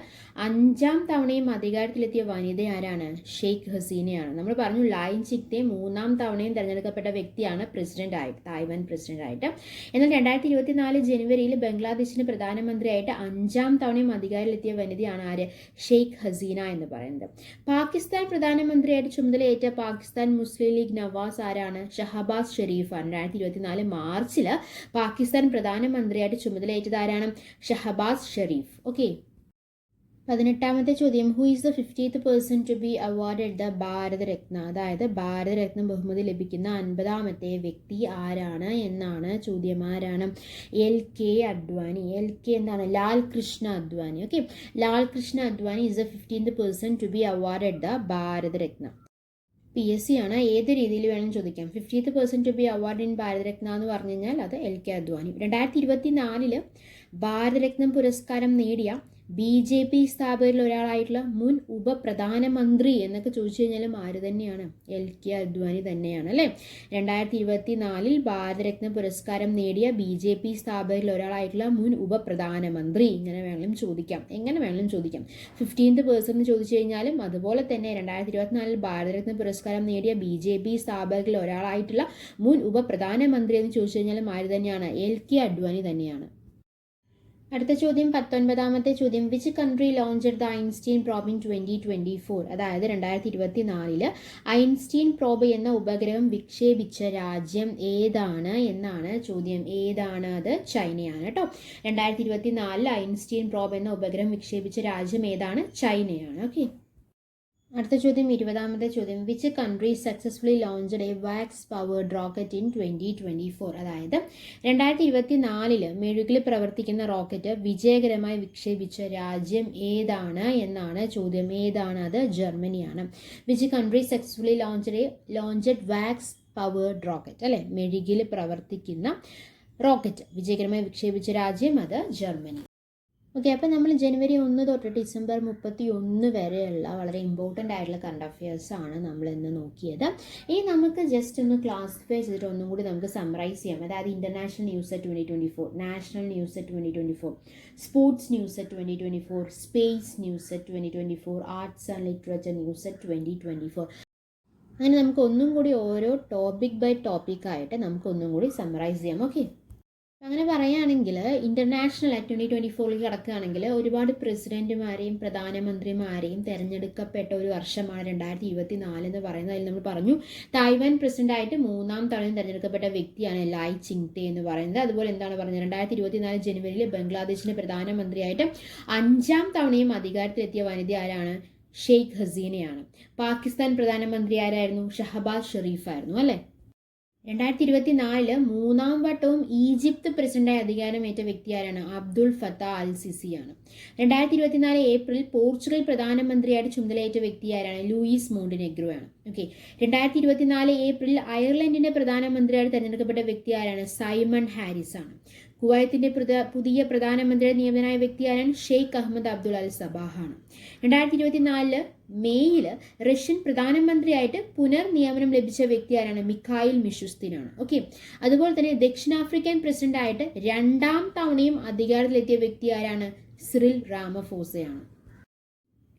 S1: 5ാം തവണയും അധികാരത്തിലെത്തിയ വനിത ആരാണ്? ഷെയ്ഖ് ഹസീനയാണ്. നമ്മൾ പറഞ്ഞു ലായ് ചിങ്തെ 3ാം തവണയും തിരഞ്ഞെടുക്കപ്പെട്ട വ്യക്തിയാണ് പ്രസിഡന്റ് ആയിട്ട്, തായ്വാൻ പ്രസിഡന്റ് ആയിട്ട്. എന്നാൽ 2024 ജനുവരിയിൽ ബംഗ്ലാദേശിന്റെ പ്രധാനമന്ത്രിയായിട്ട് 5ാം തവണയും അധികാരത്തിലെത്തിയ വനിതയാണ് ആര്? ഷെയ്ഖ് ഹസീന എന്ന് പറയുന്നത്. പാകിസ്ഥാൻ പ്രധാനമന്ത്രിയായിട്ട് ചുമതലയേറ്റ പാകിസ്ഥാൻ മുസ്ലിം ലീഗ് നവാസ് ആരാണ്? ഷഹബാസ് ഷെരീഫാണ്. 2024 മാർച്ചിൽ പാകിസ്ഥാൻ പ്രധാനമന്ത്രിയായിട്ട് ചുമതലയേറ്റത് ആരാണ്? ഷഹബാസ് ഷെരീഫ്. ഓക്കെ, 18ാമത്തെ ചോദ്യം. Who is the 50th person to be awarded the Bharat Ratna? അതായത് ഭാരതരത്ന ബഹുമതി ലഭിക്കുന്ന 50ാമത്തെ വ്യക്തി ആരാണ് എന്നാണ് ചോദ്യം. ആരാണ്? LK അദ്വാനി. LK എന്താണ്? Lal Krishna Advani. Okay, Lal Krishna Advani is the 15th person to be awarded the Bharat Ratna. PSC ആണ്, ഏത് രീതിയിൽ വേണമെങ്കിലും ചോദിക്കാം. 50th person to be awarded in Bharat Ratna എന്ന് പറഞ്ഞു കഴിഞ്ഞാൽ അത് LK അദ്വാനി. 2024 ഭാരതരത്നം പുരസ്കാരം നേടിയ BJP സ്ഥാപകരിൽ ഒരാളായിട്ടുള്ള മുൻ ഉപപ്രധാനമന്ത്രി എന്നൊക്കെ ചോദിച്ചു കഴിഞ്ഞാലും ആര് തന്നെയാണ്? LK അദ്വാനി തന്നെയാണ് അല്ലേ. 2024 ഭാരതരത്ന പുരസ്കാരം നേടിയ BJP സ്ഥാപകരിൽ ഒരാളായിട്ടുള്ള മുൻ ഉപപ്രധാനമന്ത്രി. ഇങ്ങനെ വേണമെങ്കിലും ചോദിക്കാം, എങ്ങനെ വേണമെങ്കിലും ചോദിക്കാം. 15th person എന്ന് ചോദിച്ചു കഴിഞ്ഞാലും അതുപോലെ തന്നെ 2024 ഭാരതരത്ന പുരസ്കാരം നേടിയ BJP സ്ഥാപകരിൽ ഒരാളായിട്ടുള്ള മുൻ ഉപപ്രധാനമന്ത്രി എന്ന് ചോദിച്ചു കഴിഞ്ഞാലും ആര് തന്നെയാണ്? LK അദ്വാനി തന്നെയാണ്. അടുത്ത ചോദ്യം 19ാമത്തെ ചോദ്യം. Which country launched the Einstein probe in 2024? അതായത് 2024 ഐൻസ്റ്റീൻ പ്രോബ് എന്ന ഉപഗ്രഹം വിക്ഷേപിച്ച രാജ്യം ഏതാണ് എന്നാണ് ചോദ്യം. ഏതാണ്? അത് ചൈനയാണ് കേട്ടോ. 2024 ഐൻസ്റ്റീൻ പ്രോബ് എന്ന ഉപഗ്രഹം വിക്ഷേപിച്ച രാജ്യം ഏതാണ്? ചൈനയാണ്. ഓക്കെ. അടുത്ത ചോദ്യം 20ാമത്തെ ചോദ്യം. Which country successfully launched a wax powered rocket in 2024? അതായത് 2024 മെഴുകിൽ പ്രവർത്തിക്കുന്ന റോക്കറ്റ് വിജയകരമായി വിക്ഷേപിച്ച രാജ്യം ഏതാണ് എന്നാണ് ചോദ്യം. ഏതാണ്? അത് ജർമ്മനിയാണ്. Which country successfully launched wax powered rocket അല്ലെ, മെഴുകിൽ പ്രവർത്തിക്കുന്ന റോക്കറ്റ് വിജയകരമായി വിക്ഷേപിച്ച രാജ്യം അത് ജർമ്മനി. ഓക്കെ, അപ്പോൾ നമ്മൾ ജനുവരി 1 തൊട്ട് ഡിസംബർ 31 വരെയുള്ള വളരെ ഇമ്പോർട്ടൻ്റ് ആയിട്ടുള്ള കറണ്ട് അഫയേഴ്സ് ആണ് നമ്മൾ ഇന്ന് നോക്കിയത്. ഇനി നമുക്ക് ജസ്റ്റ് ഒന്ന് ക്ലാസിഫൈ ചെയ്തിട്ട് ഒന്നും കൂടി നമുക്ക് സമ്മറൈസ് ചെയ്യാം. അതായത് international news 2024, national news 2024, sports news 2024, space news 2024, arts and literature news 2024. അങ്ങനെ നമുക്ക് ഒന്നും കൂടി ഓരോ ടോപ്പിക് ബൈ ടോപ്പിക് ആയിട്ട് നമുക്ക് ഒന്നും കൂടി സമ്മറൈസ് ചെയ്യാം. ഓക്കെ, അങ്ങനെ പറയുകയാണെങ്കിൽ ഇന്റർനാഷണൽ 2024 കിടക്കുകയാണെങ്കിൽ ഒരുപാട് പ്രസിഡന്റുമാരെയും പ്രധാനമന്ത്രിമാരെയും തിരഞ്ഞെടുക്കപ്പെട്ട ഒരു വർഷമാണ് 2024 എന്ന് പറയുന്നത്. അതിൽ നമ്മൾ പറഞ്ഞു തായ്വാൻ പ്രസിഡന്റായിട്ട് 3ാം തവണയും തിരഞ്ഞെടുക്കപ്പെട്ട വ്യക്തിയാണ് ലായ് ചിങ്തെ എന്ന് പറയുന്നത്. അതുപോലെ എന്താണ് പറഞ്ഞത്, 2024 ജനുവരിയിൽ ബംഗ്ലാദേശിന്റെ പ്രധാനമന്ത്രിയായിട്ട് 5ാം തവണയും അധികാരത്തിലെത്തിയ വനിത ആരാണ്? ഷെയ്ഖ് ഹസീനയാണ്. പാകിസ്ഥാൻ പ്രധാനമന്ത്രി ആരായിരുന്നു? ഷഹബാസ് ഷെറീഫ് ആയിരുന്നു അല്ലേ. 2024 3ാം വട്ടവും ഈജിപ്ത് പ്രസിഡന്റായി അധികാരമേറ്റ വ്യക്തി ആരാണ്? അബ്ദുൾ ഫത്താ അൽ സിസിയാണ്. 2024 ഏപ്രിൽ പോർച്ചുഗൽ പ്രധാനമന്ത്രിയായിട്ട് ചുമതലയേറ്റ വ്യക്തി ആരാണ്? ലൂയിസ് മോണ്ടിനെഗ്രോ ആണ്. ഓക്കെ, 2024 ഏപ്രിൽ അയർലൻഡിന്റെ പ്രധാനമന്ത്രിയായിട്ട് തെരഞ്ഞെടുക്കപ്പെട്ട വ്യക്തി ആരാണ്? സൈമൺ ഹാരിസ് ആണ്. കുവൈത്തിന്റെ പുതിയ പ്രധാനമന്ത്രി നിയമിതനായ വ്യക്തി ആരാണ്? ഷെയ്ഖ് അഹമ്മദ് അബ്ദുൾ അൽ സബാഹാണ്. 2024 മെയ്യിൽ റഷ്യൻ പ്രധാനമന്ത്രിയായിട്ട് പുനർനിയമനം ലഭിച്ച വ്യക്തി ആരാണ്? മിഖായിൽ മിഷുസ്തിനാണ്. ഓക്കെ, അതുപോലെ തന്നെ ദക്ഷിണാഫ്രിക്കൻ പ്രസിഡന്റ് ആയിട്ട് 2ാം തവണയും അധികാരത്തിലെത്തിയ വ്യക്തി ആരാണ്? സിറിൽ റാമഫോസയാണ്.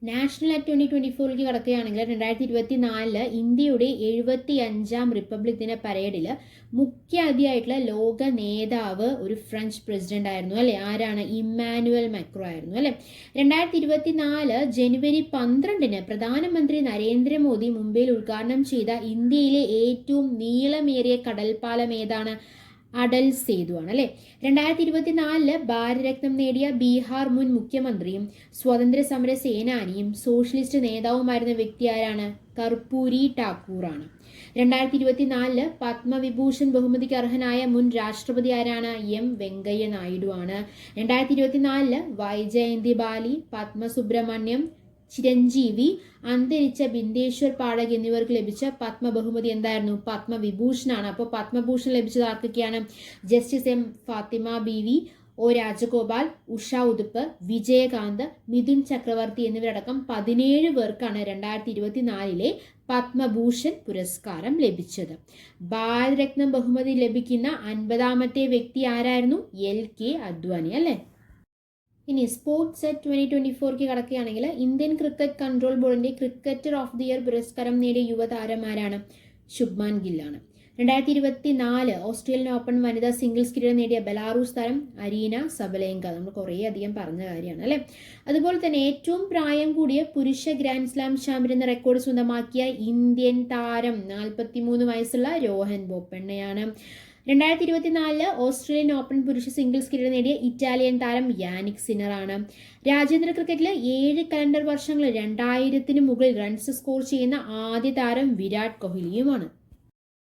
S1: നാഷണൽ 2024 കിടക്കുകയാണെങ്കിൽ 2024 ഇന്ത്യയുടെ 75ാം റിപ്പബ്ലിക് ദിന പരേഡിൽ മുഖ്യ അതിഥിയായിട്ടുള്ള ലോക നേതാവ് ഒരു ഫ്രഞ്ച് പ്രസിഡന്റ് ആയിരുന്നു അല്ലെ. ആരാണ്? ഇമ്മാനുവൽ മാക്രോ ആയിരുന്നു അല്ലെ. 2024 ജനുവരി 12 പ്രധാനമന്ത്രി നരേന്ദ്രമോദി മുംബൈയിൽ ഉദ്ഘാടനം ചെയ്ത ഇന്ത്യയിലെ ഏറ്റവും നീളമേറിയ കടൽപ്പാലം ഏതാണ്? അടൽ സേതു ആണ് അല്ലെ. 2024 ഭാരതരത്നം നേടിയ ബീഹാർ മുൻ മുഖ്യമന്ത്രിയും സ്വാതന്ത്ര്യ സമര സേനാനിയും സോഷ്യലിസ്റ്റ് നേതാവുമായിരുന്ന വ്യക്തി ആരാണ്? കർപ്പൂരി ഠാക്കൂർ ആണ്. 2024 പത്മവിഭൂഷൺ ബഹുമതിക്ക് അർഹനായ മുൻ രാഷ്ട്രപതി ആരാണ്? എം വെങ്കയ്യ നായിഡു ആണ്. 2024 വൈജയന്തി ബാലി, പത്മസുബ്രഹ്മണ്യം, ചിരഞ്ജീവി, അന്തരിച്ച ബിന്ദേശ്വർ പാഠക് എന്നിവർക്ക് ലഭിച്ച പത്മ ബഹുമതി എന്തായിരുന്നു? പത്മവിഭൂഷണാണ്. അപ്പോൾ പത്മഭൂഷൺ ലഭിച്ചത് ആർക്കൊക്കെയാണ്? Justice M Fathima Beevi, O Rajagopal, Usha Uthup, Vijayakanth, Mithun ചക്രവർത്തി എന്നിവരടക്കം 17 പേർക്കാണ് 2024 പത്മഭൂഷൺ പുരസ്കാരം ലഭിച്ചത്. ഭാരതരത്നം ബഹുമതി ലഭിക്കുന്ന 50ാമത്തെ വ്യക്തി ആരായിരുന്നു? LK അദ്വാനി അല്ലേ. ഇനി സ്പോർട്സ് 2024 കിടക്കുകയാണെങ്കിൽ ഇന്ത്യൻ ക്രിക്കറ്റ് കൺട്രോൾ ബോർഡിന്റെ ക്രിക്കറ്റർ ഓഫ് ദി ഇയർ പുരസ്കാരം നേടിയ യുവതാരമാരാണ്? ശുഭ്മാൻ ഗില്ലാണ്. 2024 ഓസ്ട്രേലിയൻ ഓപ്പൺ വനിതാ സിംഗിൾസ് കിരീടം നേടിയ ബെലാറൂസ് താരം അരീന സബലേങ്ക. നമ്മൾ കുറേ അധികം പറഞ്ഞ കാര്യമാണ് അല്ലെ. അതുപോലെ തന്നെ ഏറ്റവും പ്രായം കൂടിയ പുരുഷ ഗ്രാൻഡ് സ്ലാം ചാമ്പ്യൻ എന്ന റെക്കോർഡ് സ്വന്തമാക്കിയ ഇന്ത്യൻ താരം 43 വയസ്സുള്ള രോഹൻ ബൊപ്പണ്ണയാണ്. 2024 ഓസ്ട്രേലിയൻ ഓപ്പൺ പുരുഷ സിംഗിൾസ് കിരീടം നേടിയ ഇറ്റാലിയൻ താരം യാനിക് സിന്നർ ആണ്. രാജ്യാന്തര ക്രിക്കറ്റിൽ 7 കലണ്ടർ വർഷങ്ങളിൽ 2000-ന് മുകളിൽ റൺസ് സ്കോർ ചെയ്യുന്ന ആദ്യ താരം വിരാട് കോഹ്ലിയുമാണ്.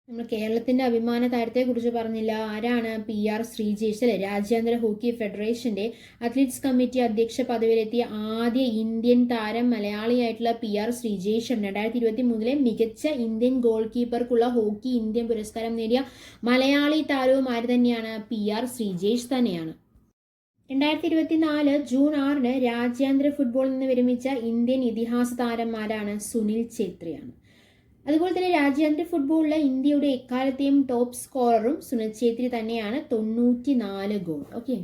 S1: നമ്മൾ കേരളത്തിന്റെ അഭിമാന താരത്തെക്കുറിച്ച് പറഞ്ഞില്ല. ആരാണ്? PR ശ്രീജേഷ് അല്ലെ. രാജ്യാന്തര ഹോക്കി ഫെഡറേഷന്റെ അത്ലറ്റിക്സ് കമ്മിറ്റി അധ്യക്ഷ പദവിയിലെത്തിയ ആദ്യ ഇന്ത്യൻ താരം മലയാളിയായിട്ടുള്ള PR ശ്രീജേഷും 2023 മികച്ച ഇന്ത്യൻ ഗോൾ കീപ്പർക്കുള്ള ഹോക്കി ഇന്ത്യൻ പുരസ്കാരം നേടിയ മലയാളി താരവും ആര് തന്നെയാണ്? PR ശ്രീജേഷ് തന്നെയാണ്. 2024 ജൂൺ 6 രാജ്യാന്തര ഫുട്ബോളിൽ നിന്ന് വിരമിച്ച ഇന്ത്യൻ ഇതിഹാസ താരന്മാരാണ്? സുനിൽ ഛേത്രിയാണ്. അതുപോലെ തന്നെ രാജ്യാന്തര ഫുട്ബോളിലെ ഇന്ത്യയുടെ എക്കാലത്തെയും ടോപ്പ് സ്കോററും സുനിൽ ഛേത്രി തന്നെയാണ്. 94 ഗോൾ. ഓക്കെ,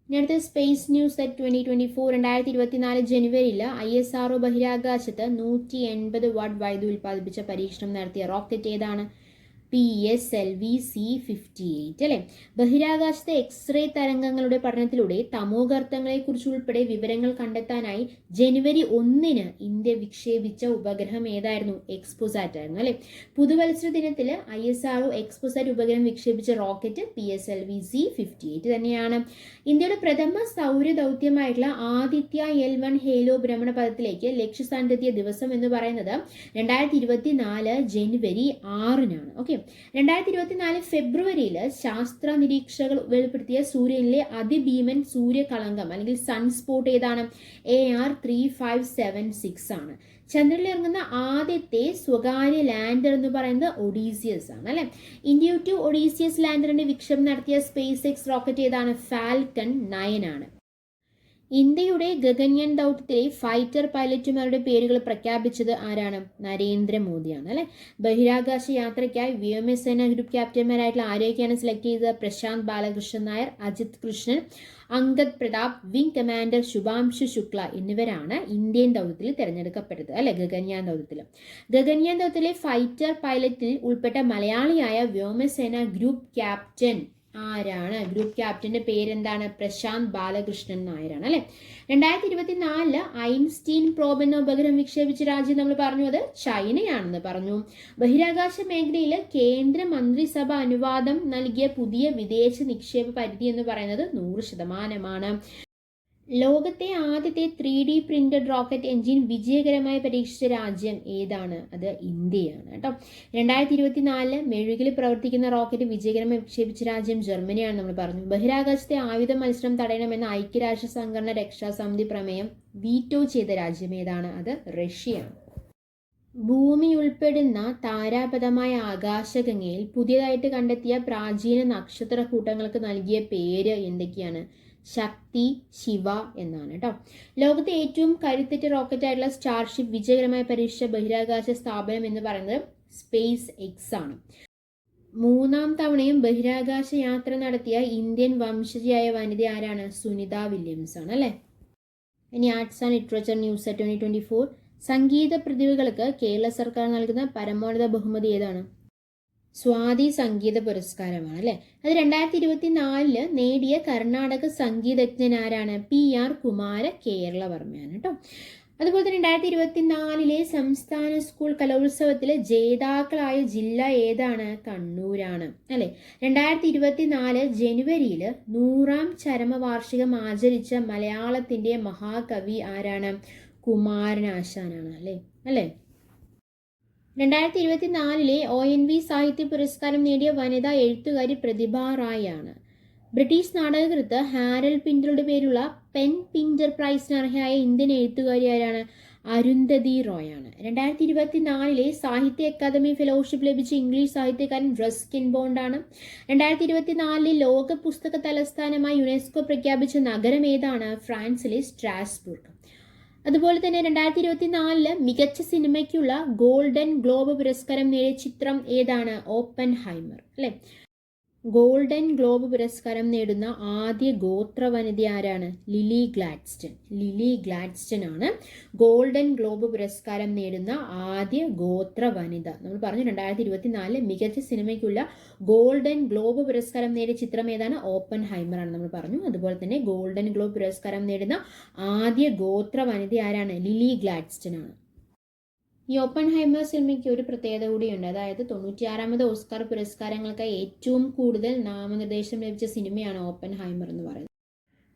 S1: ഇനി അടുത്ത സ്പേസ് ന്യൂസ് അറ്റ് 2024. 2024 ജനുവരിയിൽ ISRO ബഹിരാകാശത്ത് 180 വാട്ട് വൈദ്യുതി ഉൽപ്പാദിപ്പിച്ച പരീക്ഷണം നടത്തിയ റോക്കറ്റ് ഏതാണ്? PSLV-C58 അല്ലെ. ബഹിരാകാശത്തെ എക്സ്റേ തരംഗങ്ങളുടെ പഠനത്തിലൂടെ തമോഗർത്തങ്ങളെക്കുറിച്ച് ഉൾപ്പെടെ വിവരങ്ങൾ കണ്ടെത്താനായി ജനുവരി 1 ഇന്ത്യ വിക്ഷേപിച്ച ഉപഗ്രഹം ഏതായിരുന്നു? എക്സ്പോസാറ്റ് ആയിരുന്നു അല്ലെ. പുതുവത്സര ദിനത്തിൽ ISRO എക്സ്പോസാറ്റ് ഉപഗ്രഹം വിക്ഷേപിച്ച റോക്കറ്റ് PSLV-C58 തന്നെയാണ്. ഇന്ത്യയുടെ പ്രഥമ സൗര ദൗത്യമായിട്ടുള്ള ആദിത്യ L1 ഹേലോ ഭ്രമണപഥത്തിലേക്ക് ലക്ഷ്യസ്ഥാനത്തെത്തിയ ദിവസം എന്ന് പറയുന്നത് 2024 ജനുവരി 6 ഓക്കെ. 2024 ഫെബ്രുവരിയിൽ ശാസ്ത്ര നിരീക്ഷകർ വെളിപ്പെടുത്തിയ സൂര്യനിലെ അതിഭീമൻ സൂര്യകളങ്കം അല്ലെങ്കിൽ സൺസ്പോട്ട് ഏതാണ്? AR3576 ആണ്. ചന്ദ്രനിൽ ഇറങ്ങുന്ന ആദ്യത്തെ സ്വകാര്യ ലാൻഡർ എന്ന് പറയുന്നത് ഒഡീസിയസ് ആണ് അല്ലെ. ഇന്ത്യ ടു ഒഡീസിയസ് ലാൻഡറിന്റെ വിക്ഷേപണം നടത്തിയ സ്പേസ് എക്സ് റോക്കറ്റ് ഏതാണ്? ഫാൽക്കൺ 9 ആണ്. ഇന്ത്യയുടെ ഗഗൻയാൻ ദൗത്യത്തിലെ ഫൈറ്റർ പൈലറ്റുമാരുടെ പേരുകൾ പ്രഖ്യാപിച്ചത് ആരാണ്? നരേന്ദ്രമോദിയാണ് അല്ലെ. ബഹിരാകാശ യാത്രയ്ക്കായി വ്യോമസേന ഗ്രൂപ്പ് ക്യാപ്റ്റന്മാരായിട്ടുള്ള ആരെയൊക്കെയാണ് സെലക്ട് ചെയ്തത്? പ്രശാന്ത് ബാലകൃഷ്ണൻ നായർ, അജിത് കൃഷ്ണൻ, അങ്കദ് പ്രതാപ്, വിംഗ് കമാൻഡർ ശുഭാംശു ശുക്ല എന്നിവരാണ് ഇന്ത്യൻ ദൗത്യത്തിൽ തിരഞ്ഞെടുക്കപ്പെട്ടത് അല്ലെ. ഗഗൻയാൻ ദൗത്യത്തിലെ ഫൈറ്റർ പൈലറ്റിൽ ഉൾപ്പെട്ട മലയാളിയായ വ്യോമസേന ഗ്രൂപ്പ് ക്യാപ്റ്റൻ ആരാണ്? ഗ്രൂപ്പ് ക്യാപ്റ്റന്റെ പേരെന്താണ്? പ്രശാന്ത് ബാലകൃഷ്ണൻ നായരാണ് അല്ലെ. 2024 ഐൻസ്റ്റീൻ പ്രോബ് എന്ന ഉപഗ്രഹം വിക്ഷേപിച്ച രാജ്യം നമ്മൾ പറഞ്ഞു അത് ചൈനയാണെന്ന് പറഞ്ഞു. ബഹിരാകാശ മേഖലയിൽ കേന്ദ്ര മന്ത്രിസഭ അനുവാദം നൽകിയ പുതിയ വിദേശ നിക്ഷേപ പരിധി എന്ന് പറയുന്നത് 100%. ലോകത്തെ ആദ്യത്തെ 3D പ്രിന്റഡ് റോക്കറ്റ് എഞ്ചിൻ വിജയകരമായി പരീക്ഷിച്ച രാജ്യം ഏതാണ്? അത് ഇന്ത്യയാണ് കേട്ടോ. 2024 മെഴുകിൽ പ്രവർത്തിക്കുന്ന റോക്കറ്റ് വിജയകരമായി വിക്ഷേപിച്ച രാജ്യം ജർമ്മനിയാണ് നമ്മൾ പറഞ്ഞു. ബഹിരാകാശത്തെ ആയുധ മത്സരം തടയണമെന്ന ഐക്യരാഷ്ട്ര സംഘടന രക്ഷാസമിതി പ്രമേയം വീറ്റോ ചെയ്ത രാജ്യം ഏതാണ്? അത് റഷ്യയാണ്. ഭൂമി ഉൾപ്പെടുന്ന താരാപഥമായ ആകാശഗംഗയിൽ പുതിയതായിട്ട് കണ്ടെത്തിയ പ്രാചീന നക്ഷത്ര കൂട്ടങ്ങൾക്ക് നൽകിയ പേര് എന്തൊക്കെയാണ്? ശക്തി, ശിവ എന്നാണ് കേട്ടോ. ലോകത്തെ ഏറ്റവും കരുത്തുറ്റ റോക്കറ്റ് ആയിട്ടുള്ള സ്റ്റാർഷിപ്പ് വിജയകരമായി പരീക്ഷിച്ച ബഹിരാകാശ സ്ഥാപനം എന്ന് പറയുന്നത് സ്പേസ് എക്സ് ആണ്. 3ാം തവണയും ബഹിരാകാശ യാത്ര നടത്തിയ ഇന്ത്യൻ വംശജയായ വനിത ആരാണ്? സുനിത വില്യംസ് ആണ് അല്ലെ. ഇനി ആർട്സ് ആൻഡ് ലിറ്ററേച്ചർ ന്യൂസ് 2024. സംഗീത പ്രതിഭകൾക്ക് കേരള സർക്കാർ നൽകുന്ന പരമോന്നത ബഹുമതി ഏതാണ്? സ്വാതി സംഗീത പുരസ്കാരമാണ് അല്ലെ. അത് 2024 നേടിയ കർണാടക സംഗീതജ്ഞൻ ആരാണ്? PR കുമാര കേരളവർമ്മയാണ് കേട്ടോ. അതുപോലെ തന്നെ 2024 സംസ്ഥാന സ്കൂൾ കലോത്സവത്തിലെ ജേതാക്കളായ ജില്ല ഏതാണ്? കണ്ണൂരാണ് അല്ലെ. 2024 ജനുവരിയിൽ 100ാം ചരമവാർഷികം ആചരിച്ച മലയാളത്തിന്റെ മഹാകവി ആരാണ്? കുമാരനാശാനാണ് അല്ലേ. 2024 ONV സാഹിത്യ പുരസ്കാരം നേടിയ വനിതാ എഴുത്തുകാരി പ്രതിഭ റായ് ആണ്. ബ്രിട്ടീഷ് നാടകകൃത്ത് ഹാരൽ പിന്ററുടെ പേരുള്ള പെൻ പിന്റർ പ്രൈസിന് അർഹയായ ഇന്ത്യൻ എഴുത്തുകാരി ആരാണ്? അരുന്ധതി റോയ് ആണ്. 2024 സാഹിത്യ അക്കാദമി ഫെലോഷിപ്പ് ലഭിച്ച ഇംഗ്ലീഷ് സാഹിത്യകാരൻ റസ്കിൻ ബോണ്ട് ആണ്. 2024 ലോക പുസ്തക തലസ്ഥാനമായി യുനെസ്കോ പ്രഖ്യാപിച്ച നഗരം ഏതാണ്? ഫ്രാൻസിലെ സ്ട്രാസ്ബുർഗ്. അതുപോലെ തന്നെ 2024 മികച്ച സിനിമയ്ക്കുള്ള ഗോൾഡൻ ഗ്ലോബ് പുരസ്കാരം നേടിയ ചിത്രം ഏതാണ്? ഓപ്പൻഹൈമർ അല്ലെ. ഗോൾഡൻ ഗ്ലോബ് പുരസ്കാരം നേടുന്ന ആദ്യ ഗോത്ര വനിത ആരാണ്? ലിലി ഗ്ലാഡ്സ്റ്റൺ ആണ് ഗോൾഡൻ ഗ്ലോബ് പുരസ്കാരം നേടുന്ന ആദ്യ ഗോത്ര വനിത. നമ്മൾ പറഞ്ഞു 2024 മികച്ച സിനിമയ്ക്കുള്ള ഗോൾഡൻ ഗ്ലോബ് പുരസ്കാരം നേടിയ ചിത്രം ഏതാണ്? ഓപ്പൻഹൈമർ ആണ് നമ്മൾ പറഞ്ഞു. അതുപോലെ തന്നെ ഗോൾഡൻ ഗ്ലോബ് പുരസ്കാരം നേടുന്ന ആദ്യ ഗോത്ര വനിത ആരാണ്? ലിലി ഗ്ലാഡ്സ്റ്റൺ ആണ്. ഈ ഓപ്പൻഹൈമർ സിനിമയ്ക്ക് ഒരു പ്രത്യേകത കൂടിയുണ്ട്. അതായത് 96ാമത് ഓസ്കാർ പുരസ്കാരങ്ങൾക്കായി ഏറ്റവും കൂടുതൽ നാമനിർദ്ദേശം ലഭിച്ച സിനിമയാണ് ഓപ്പൻഹൈമർ എന്ന് പറയുന്നത്.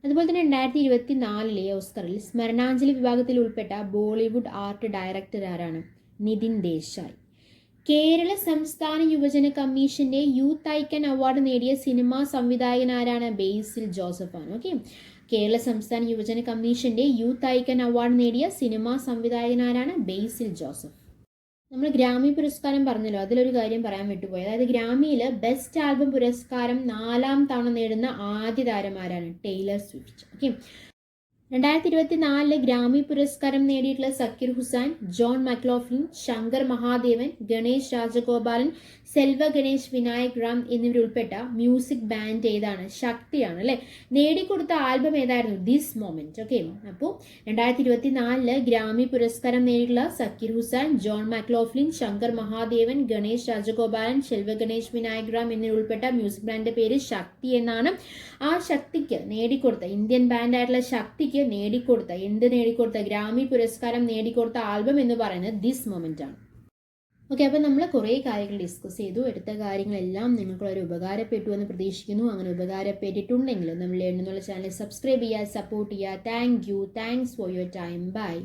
S1: അതുപോലെ തന്നെ 2024 ഓസ്കറിൽ സ്മരണാഞ്ജലി വിഭാഗത്തിൽ ഉൾപ്പെട്ട ബോളിവുഡ് ആർട്ട് ഡയറക്ടർ ആരാണ്? നിതിൻ ദേശായി. കേരള സംസ്ഥാന യുവജന കമ്മീഷന്റെ യൂത്ത് ഐക്കൺ അവാർഡ് നേടിയ സിനിമാ സംവിധായകൻ ആരാണ്? ബേസിൽ ജോസഫ് ആണ്. ഓക്കെ, കേരള സംസ്ഥാന യുവജന കമ്മീഷന്റെ യൂത്ത് ഐക്കൺ അവാർഡ് നേടിയ സിനിമാ സംവിധായകൻ ആരാണ്? ബേസിൽ ജോസഫ്. നമ്മൾ ഗ്രാമി പുരസ്കാരം പറഞ്ഞല്ലോ, അതിലൊരു കാര്യം പറയാൻ വിട്ടുപോയി. അതായത് ഗ്രാമിയിൽ ബെസ്റ്റ് ആൽബം പുരസ്കാരം 4ാം തവണ നേടുന്ന ആദ്യ താരമാരാണ്? Taylor Swift. ഓക്കെ, 2024 ഗ്രാമി പുരസ്കാരം നേടിയിട്ടുള്ള സക്കീർ ഹുസൈൻ, ജോൺ മക്ലോഫ്ലിൻ, ശങ്കർ മഹാദേവൻ, ഗണേഷ് രാജഗോപാലൻ, സെൽവ ഗണേഷ്, വിനായക് റാം എന്നിവരുൾപ്പെട്ട മ്യൂസിക് ബാൻഡ് ഏതാണ്? ശക്തിയാണ് അല്ലെ. നേടിക്കൊടുത്ത ആൽബം ഏതായിരുന്നു? This moment. ഓക്കെ, അപ്പോൾ 2024 ഗ്രാമി പുരസ്കാരം നേടിയിട്ടുള്ള സക്കീർ ഹുസൈൻ, ജോൺ മക്ലോഫ്ലിൻ, ശങ്കർ മഹാദേവൻ, ഗണേഷ് രാജഗോപാലൻ, സെൽവ ഗണേഷ്, വിനായക് റാം എന്നിവരുൾപ്പെട്ട മ്യൂസിക് ബാൻഡിന്റെ പേര് ശക്തി എന്നാണ്. ആ ശക്തിക്ക് നേടിക്കൊടുത്ത, ഇന്ത്യൻ ബാൻഡായിട്ടുള്ള ശക്തിക്ക് നേടിക്കൊടുത്ത ഗ്രാമി പുരസ്കാരം നേടിക്കൊടുത്ത ആൽബം എന്ന് പറയുന്നത് ദിസ് മൊമെന്റ് ആണ്. ഓക്കെ, അപ്പോൾ നമ്മൾ കുറേ കാര്യങ്ങൾ ഡിസ്കസ് ചെയ്തു. എടുത്ത കാര്യങ്ങളെല്ലാം നിങ്ങൾക്കൊരു ഉപകാരപ്പെട്ടു എന്ന് പ്രതീക്ഷിക്കുന്നു. അങ്ങനെ ഉപകാരപ്പെട്ടിട്ടുണ്ടെങ്കിൽ നമ്മൾ എന്നുള്ള ചാനൽ സബ്സ്ക്രൈബ് ചെയ്യുക, സപ്പോർട്ട് ചെയ്യുക. Thanks for your time. By.